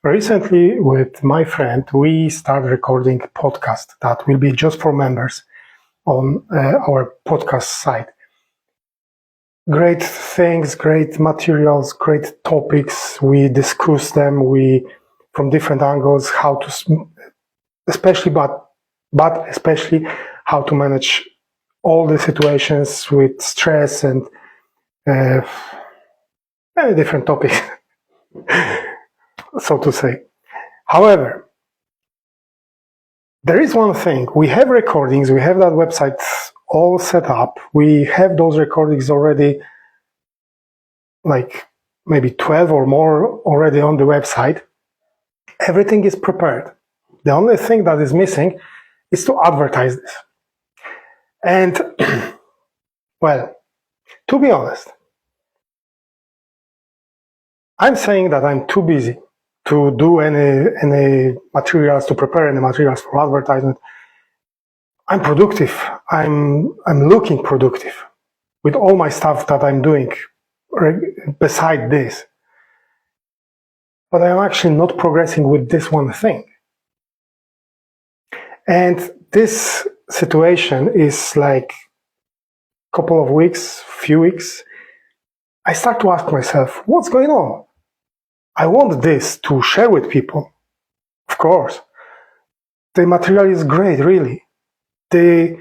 Recently, with my friend, we started recording a podcast that will be just for members on our podcast site. Great things, great materials, great topics. We discuss them. From different angles, how to, especially how to manage all the situations with stress and many different topics, so to say. However, there is one thing. We have recordings. We have that website all set up. We have those recordings already, like maybe 12 or more already on the website. Everything is prepared. The only thing that is missing is to advertise this. And, well, to be honest, I'm saying that I'm too busy to do any materials, to prepare any materials for advertisement. I'm productive. I'm looking productive with all my stuff that I'm doing beside this. But I'm actually not progressing with this one thing. And this situation is like a couple of weeks, few weeks. I start to ask myself, what's going on? I want this to share with people. Of course. The material is great, really. The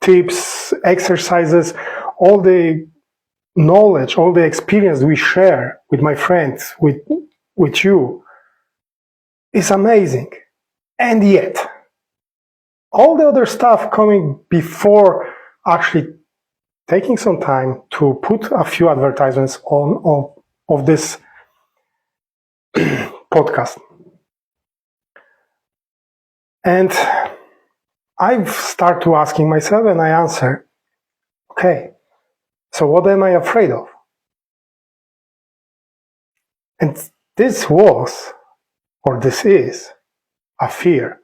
tips, exercises, all the knowledge, all the experience we share with my friends, with you, is amazing. And yet, all the other stuff coming before actually taking some time to put a few advertisements of this podcast. And I've started to asking myself, and I answer, okay, so what am I afraid of? And this is a fear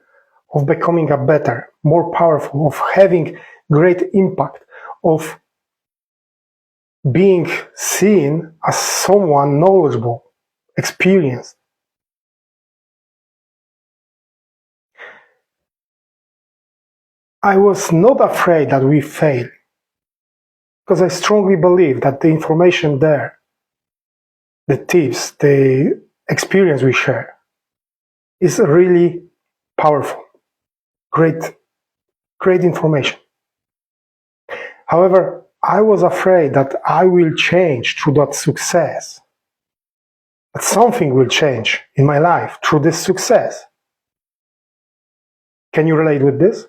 of becoming a better, more powerful, of having great impact, of being seen as someone knowledgeable, experienced. I was not afraid that we fail, because I strongly believe that the information there, the tips, the experience we share, is really powerful, great information. However, I was afraid that I will change through that success, that something will change in my life through this success. Can you relate with this?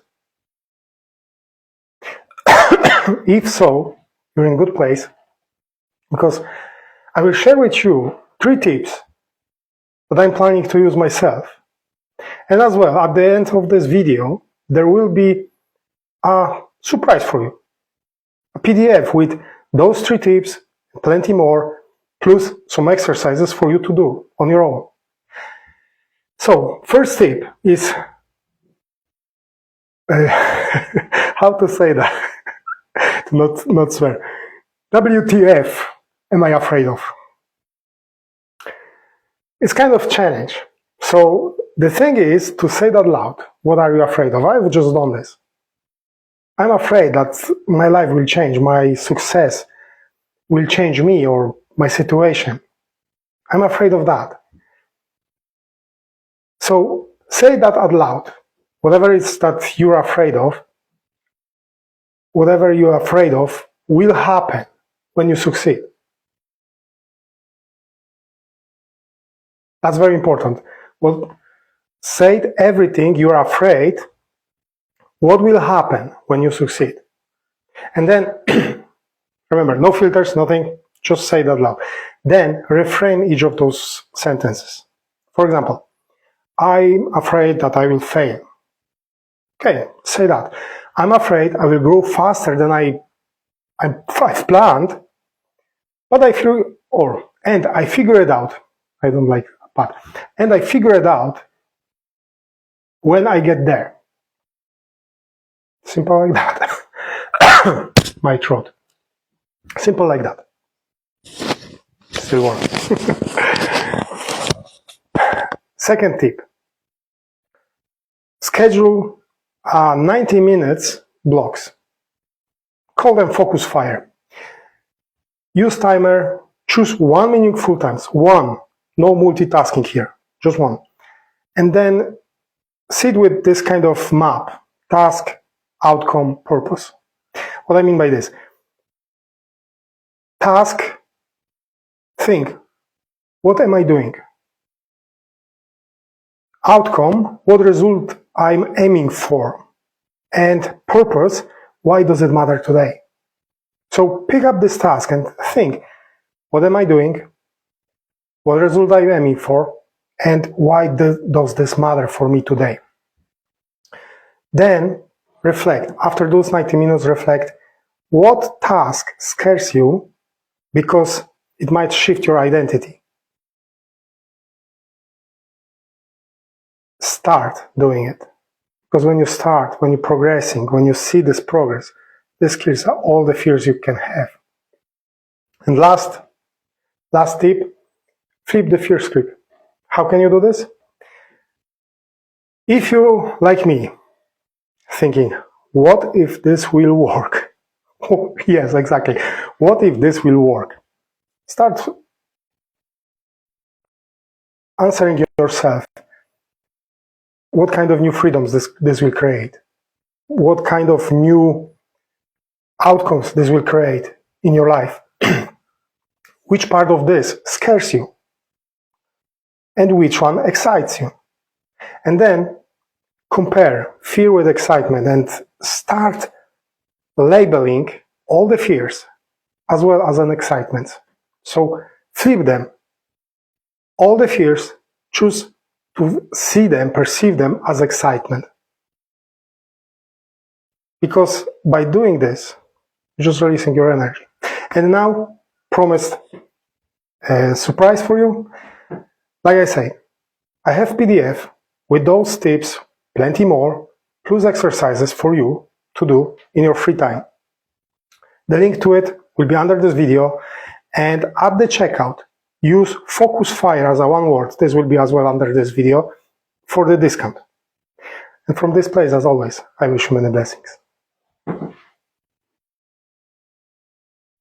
If so, you're in a good place, because I will share with you 3 tips that I'm planning to use myself. And as well, at the end of this video, there will be a surprise for you. A PDF with those 3 tips, plenty more, plus some exercises for you to do on your own. So, first tip is, how to say that? not swear. WTF am I afraid of? It's kind of challenge. So the thing is to say that loud. What are you afraid of? I've just done this. I'm afraid that my life will change. My success will change me or my situation. I'm afraid of that. So say that out loud. Whatever it is that you're afraid of, whatever you're afraid of will happen when you succeed. That's very important. Well, say everything you're afraid, what will happen when you succeed. And then, remember, no filters, nothing, just say that loud. Then reframe each of those sentences. For example, I'm afraid that I will fail. Okay, say that. I'm afraid I will grow faster than I've planned, but I figure it out. I don't like but. And I figure it out when I get there. Simple like that. My throat. Simple like that. still work. Second tip, schedule 90 minutes blocks. Call them focus fire. Use timer, choose one meaningful times, one, no multitasking here, just one. And then sit with this kind of map, task, outcome, purpose. What I mean by this, task, think, what am I doing? Outcome, what result I'm aiming for? And purpose, why does it matter today? So pick up this task and think, what am I doing? What result I'm aiming for? And why does this matter for me today? Then reflect. After those 90 minutes, reflect what task scares you because it might shift your identity. Start doing it. Because when you start, when you're progressing, when you see this progress, this kills all the fears you can have. And last tip, flip the fear script. How can you do this? If you, like me, thinking, what if this will work? Oh, yes, exactly. What if this will work? Start answering yourself, what kind of new freedoms this will create? What kind of new outcomes this will create in your life? Which part of this scares you? And which one excites you? And then compare fear with excitement and start labeling all the fears as well as an excitement. So flip them. All the fears, choose to see them, perceive them as excitement. Because by doing this, you're just releasing your energy. And now, promised a surprise for you. Like I say, I have PDF with those tips, plenty more, plus exercises for you to do in your free time. The link to it will be under this video, and at the checkout, use Focus Fire as a one word. This will be as well under this video for the discount. And from this place, as always, I wish you many blessings.